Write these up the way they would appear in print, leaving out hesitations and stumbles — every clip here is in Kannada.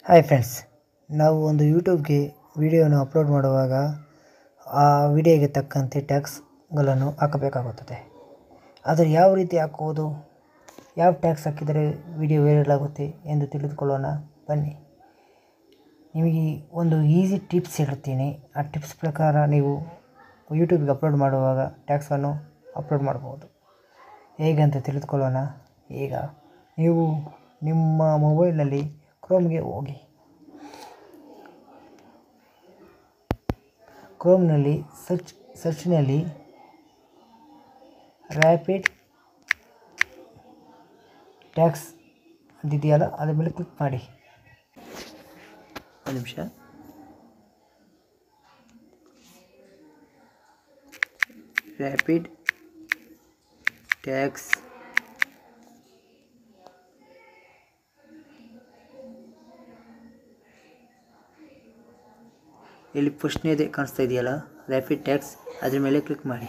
ಹಾಯ್ ಫ್ರೆಂಡ್ಸ್, ನಾವು ಒಂದು ಯೂಟ್ಯೂಬ್ಗೆ ವಿಡಿಯೋನ ಅಪ್ಲೋಡ್ ಮಾಡುವಾಗ ಆ ವಿಡಿಯೋಗೆ ತಕ್ಕಂತೆ ಟ್ಯಾಗ್ಸ್ಗಳನ್ನು ಹಾಕಬೇಕಾಗುತ್ತದೆ. ಆದರೆ ಯಾವ ರೀತಿ ಹಾಕುವುದು, ಯಾವ ಟ್ಯಾಗ್ಸ್ ಹಾಕಿದರೆ ವಿಡಿಯೋ ವೈರಲ್ ಆಗುತ್ತೆ ಎಂದು ತಿಳಿದುಕೊಳ್ಳೋಣ ಬನ್ನಿ. ನಿಮಗೆ ಒಂದು ಈಸಿ ಟಿಪ್ಸ್ ಹೇಳ್ತೀನಿ. ಆ ಟಿಪ್ಸ್ ಪ್ರಕಾರ ನೀವು ಯೂಟ್ಯೂಬ್ಗೆ ಅಪ್ಲೋಡ್ ಮಾಡುವಾಗ ಟ್ಯಾಗ್ಸನ್ನು ಅಪ್ಲೋಡ್ ಮಾಡ್ಬೋದು. ಹೇಗಂತ ತಿಳಿದುಕೊಳ್ಳೋಣ. ಈಗ ನೀವು ನಿಮ್ಮ ಮೊಬೈಲ್ನಲ್ಲಿ ಕ್ರೋಮ್ಗೆ ಹೋಗಿ. ಕ್ರೋಮ್ನಲ್ಲಿ ಸರ್ಚ್ನಲ್ಲಿ ರ್ಯಾಪಿಡ್ ಟ್ಯಾಗ್ಸ್ ಅಂತಿದೆಯಲ್ಲ, ಅದರ ಮೇಲೆ ಕ್ಲಿಕ್ ಮಾಡಿ. ಒಂದು ನಿಮಿಷ. ರ್ಯಾಪಿಡ್ ಟ್ಯಾಗ್ಸ್ ಇಲ್ಲಿ ಫಸ್ಟ್ನೇದೇ ಕಾಣಿಸ್ತಾ ಇದೆಯಲ್ಲ, ರ್ಯಾಪಿಡ್ ಟ್ಯಾಗ್ಸ್, ಅದ್ರ ಮೇಲೆ ಕ್ಲಿಕ್ ಮಾಡಿ.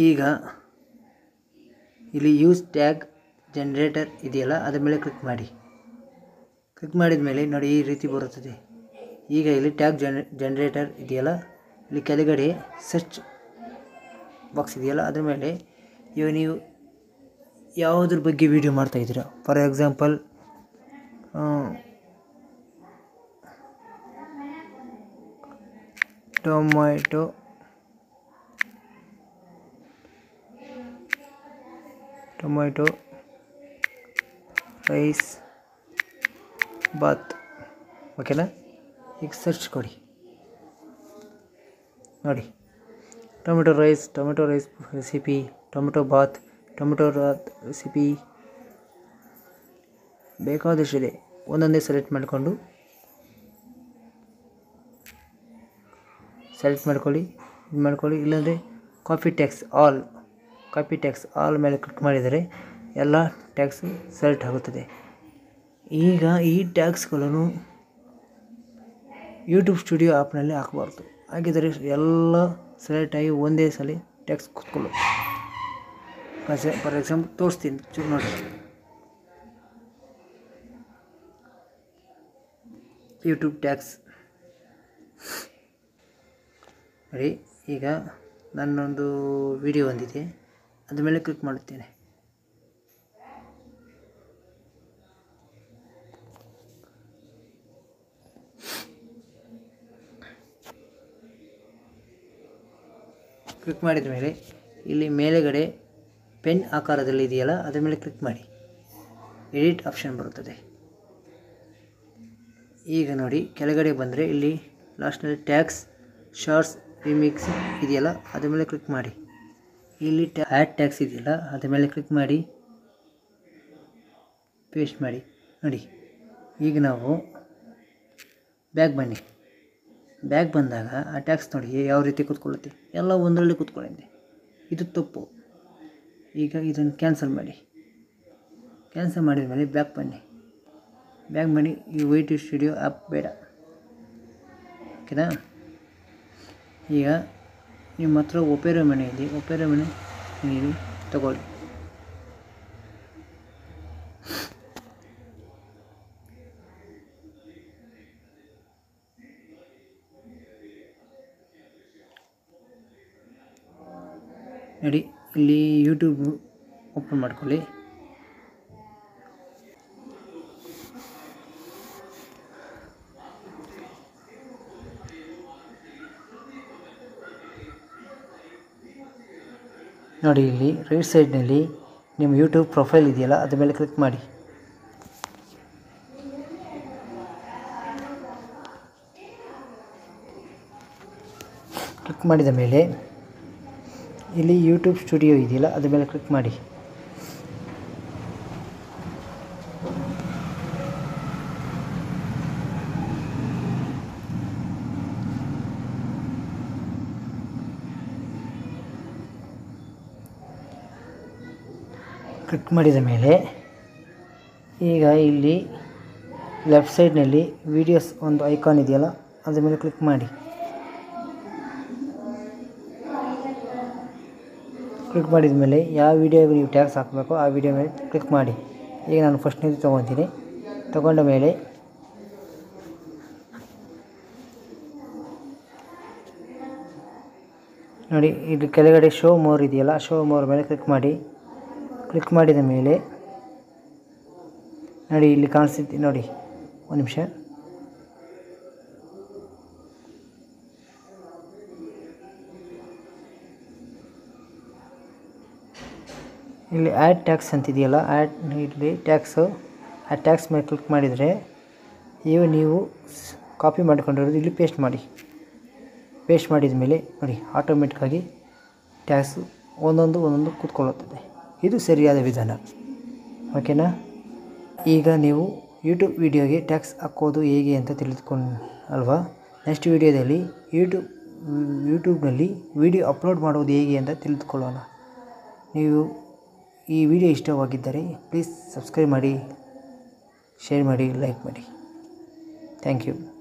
ಈಗ ಇಲ್ಲಿ ಯೂಸ್ ಟ್ಯಾಗ್ ಜನರೇಟರ್ ಇದೆಯಲ್ಲ, ಅದ್ರ ಮೇಲೆ ಕ್ಲಿಕ್ ಮಾಡಿ. ಕ್ಲಿಕ್ ಮಾಡಿದ ಮೇಲೆ ನೋಡಿ ಈ ರೀತಿ ಬರುತ್ತದೆ. ಈಗ ಇಲ್ಲಿ ಟ್ಯಾಗ್ ಜನರೇಟರ್ ಇದೆಯಲ್ಲ, ಇಲ್ಲಿ ಕೆಳಗಡೆ ಸರ್ಚ್ ಬಾಕ್ಸ್ ಇದೆಯಲ್ಲ, ಅದ್ರ ಮೇಲೆ ಇವಾಗ ನೀವು ಯಾವುದ್ರ ಬಗ್ಗೆ ವಿಡಿಯೋ ಮಾಡ್ತಾಯಿದ್ದೀರಾ. For example tomato rice bath, ಓಕೆನಾ. ಈಗ ಸರ್ಚ್ ಕೊಡಿ. ನೋಡಿ, tomato rice recipe, tomato bath recipe, ಬೇಕಾದಷ್ಟಿದೆ. ಒಂದೊಂದೇ ಸೆಲೆಕ್ಟ್ ಮಾಡಿಕೊಂಡು ಇದು ಮಾಡ್ಕೊಳ್ಳಿ. ಇಲ್ಲಾಂದರೆ ಕಾಪಿ ಟ್ಯಾಗ್ಸ್ ಆಲ್ ಮೇಲೆ ಕ್ಲಿಕ್ ಮಾಡಿದರೆ ಎಲ್ಲ ಟ್ಯಾಗ್ಸು ಸೆಲೆಕ್ಟ್ ಆಗುತ್ತದೆ. ಈಗ ಈ ಟ್ಯಾಗ್ಸ್ಗಳನ್ನು ಯೂಟ್ಯೂಬ್ ಸ್ಟುಡಿಯೋ ಆ್ಯಪ್ನಲ್ಲಿ ಹಾಕಬಾರ್ದು. ಹಾಗಿದ್ದರೆ ಎಲ್ಲ ಸೆಲೆಕ್ಟಾಗಿ ಒಂದೇ ಸಲ ಟ್ಯಾಗ್ಸ್ ಕೂತ್ಕೊಳ್ಳು. ಫಾರ್ ಎಕ್ಸಾಂಪಲ್ ತೋರಿಸ್ತೀನಿ, ಚೂರು ನೋಡಿ. ಯೂಟ್ಯೂಬ್ ಟ್ಯಾಗ್ಸ್ ನೋಡಿ. ಈಗ ನನ್ನೊಂದು ವಿಡಿಯೋ ಬಂದಿದೆ, ಅದ್ರ ಮೇಲೆ ಕ್ಲಿಕ್ ಮಾಡುತ್ತೇನೆ. ಕ್ಲಿಕ್ ಮಾಡಿದ ಮೇಲೆ ಇಲ್ಲಿ ಮೇಲೆಗಡೆ ಪೆನ್ ಆಕಾರದಲ್ಲಿ ಇದೆಯಲ್ಲ, ಅದರ ಮೇಲೆ ಕ್ಲಿಕ್ ಮಾಡಿ. ಎಡಿಟ್ ಆಪ್ಷನ್ ಬರುತ್ತದೆ. ಈಗ ನೋಡಿ, ಕೆಳಗಡೆ ಬಂದರೆ ಇಲ್ಲಿ ಲಾಸ್ಟ್ನಲ್ಲಿ ಟ್ಯಾಗ್ಸ್ ಶಾರ್ಟ್ಸ್ ರಿಮಿಕ್ಸ್ ಇದೆಯಲ್ಲ, ಅದ್ರ ಮೇಲೆ ಕ್ಲಿಕ್ ಮಾಡಿ. ಇಲ್ಲಿ ಆ್ಯಡ್ ಟ್ಯಾಗ್ಸ್ ಇದೆಯಲ್ಲ, ಅದ್ರ ಮೇಲೆ ಕ್ಲಿಕ್ ಮಾಡಿ ಪೇಸ್ಟ್ ಮಾಡಿ. ನೋಡಿ, ಈಗ ನಾವು ಬ್ಯಾಗ್ ಬಂದಾಗ ಆ ಟ್ಯಾಗ್ಸ್ ನೋಡಿ ಯಾವ ರೀತಿ ಕೂತ್ಕೊಳ್ಳುತ್ತೆ. ಎಲ್ಲ ಒಂದರಲ್ಲಿ ಕೂತ್ಕೊಳ್ಳುತ್ತೆ. ಇದು ತಪ್ಪು. ಈಗ ಇದನ್ನು ಕ್ಯಾನ್ಸಲ್ ಮಾಡಿದ ಮೇಲೆ ಬ್ಯಾಕ್ ಬನ್ನಿ. ಈ ಯೂಟ್ಯೂಬ್ ಸ್ಟುಡಿಯೋ ಆ್ಯಪ್ ಬೇಡ, ಓಕೆನಾ. ಈಗ ನಿಮ್ಮ ಹತ್ರ ಒಪೆರಾ ಮನೆ ನೀವು ತಗೊಳ್ಳಿ. ನೋಡಿ, ಇಲ್ಲಿ ಯೂಟ್ಯೂಬ್ ಓಪನ್ ಮಾಡ್ಕೊಳ್ಳಿ. ನೋಡಿ, ಇಲ್ಲಿ ರೈಟ್ ಸೈಡ್ನಲ್ಲಿ ನಿಮ್ಮ ಯೂಟ್ಯೂಬ್ ಪ್ರೊಫೈಲ್ ಇದೆಯಲ್ಲ, ಅದ್ರ ಮೇಲೆ ಕ್ಲಿಕ್ ಮಾಡಿ. ಕ್ಲಿಕ್ ಮಾಡಿದ ಮೇಲೆ ಇಲ್ಲಿ ಯೂಟ್ಯೂಬ್ ಸ್ಟುಡಿಯೋ ಇದೆಯಲ್ಲ, ಅದ್ರ ಮೇಲೆ ಕ್ಲಿಕ್ ಮಾಡಿ. ಕ್ಲಿಕ್ ಮಾಡಿದ ಮೇಲೆ ಈಗ ಇಲ್ಲಿ ಲೆಫ್ಟ್ ಸೈಡ್ನಲ್ಲಿ ವೀಡಿಯೋಸ್ ಒಂದು ಐಕಾನ್ ಇದೆಯಲ್ಲ, ಅದ್ರ ಮೇಲೆ ಕ್ಲಿಕ್ ಮಾಡಿ. ಕ್ಲಿಕ್ ಮಾಡಿದ ಮೇಲೆ ಯಾವ ವೀಡಿಯೋಗೆ ನೀವು ಟ್ಯಾಗ್ಸ್ ಹಾಕಬೇಕು ಆ ವಿಡಿಯೋ ಮೇಲೆ ಕ್ಲಿಕ್ ಮಾಡಿ. ಈಗ ನಾನು ಫಸ್ಟ್ನೇದು ತೊಗೊತೀನಿ. ತಗೊಂಡ ಮೇಲೆ ನೋಡಿ, ಇದು ಕೆಳಗಡೆ ಶೋ ಮೋರ್ ಇದೆಯಲ್ಲ, ಶೋ ಮೋರ್ ಮೇಲೆ ಕ್ಲಿಕ್ ಮಾಡಿ. ಕ್ಲಿಕ್ ಮಾಡಿದ ಮೇಲೆ ನೋಡಿ ಇಲ್ಲಿ ಕಾಣಿಸ್ತಿದೆ ನೋಡಿ, ಒಂದು ನಿಮಿಷ. ಇಲ್ಲಿ ಆ್ಯಡ್ ಟ್ಯಾಕ್ಸ್ ಅಂತಿದೆಯಲ್ಲ, ಇಲ್ಲಿ ಟ್ಯಾಕ್ಸು, ಆ ಟ್ಯಾಕ್ಸ್ ಮೇಲೆ ಕ್ಲಿಕ್ ಮಾಡಿದರೆ ನೀವು ಕಾಪಿ ಮಾಡಿಕೊಂಡಿರೋದು ಇಲ್ಲಿ ಪೇಸ್ಟ್ ಮಾಡಿ. ಪೇಸ್ಟ್ ಮಾಡಿದ ಮೇಲೆ ನೋಡಿ ಆಟೋಮೆಟಿಕ್ಕಾಗಿ ಟ್ಯಾಕ್ಸು ಒಂದೊಂದು ಕೂತ್ಕೊಳ್ಳುತ್ತದೆ. ಇದು ಸರಿಯಾದ ವಿಧಾನ, ಓಕೆನಾ? ಈಗ ನೀವು ಯೂಟ್ಯೂಬ್ ವಿಡಿಯೋಗೆ ಟ್ಯಾಕ್ಸ್ ಹಾಕೋದು ಹೇಗೆ ಅಂತ ತಿಳಿದುಕೊಂಡು ಅಲ್ವಾ? ನೆಕ್ಸ್ಟ್ ವಿಡಿಯೋದಲ್ಲಿ ಯೂಟ್ಯೂಬ್ನಲ್ಲಿ ವಿಡಿಯೋ ಅಪ್ಲೋಡ್ ಮಾಡೋದು ಹೇಗೆ ಅಂತ ತಿಳಿದುಕೊಳ್ಳೋಣ. ನೀವು ಈ ವಿಡಿಯೋ ಇಷ್ಟವಾಗಿದ್ದರೆ ಪ್ಲೀಸ್ ಸಬ್ಸ್ಕ್ರೈಬ್ ಮಾಡಿ, ಶೇರ್ ಮಾಡಿ, ಲೈಕ್ ಮಾಡಿ. Thank you.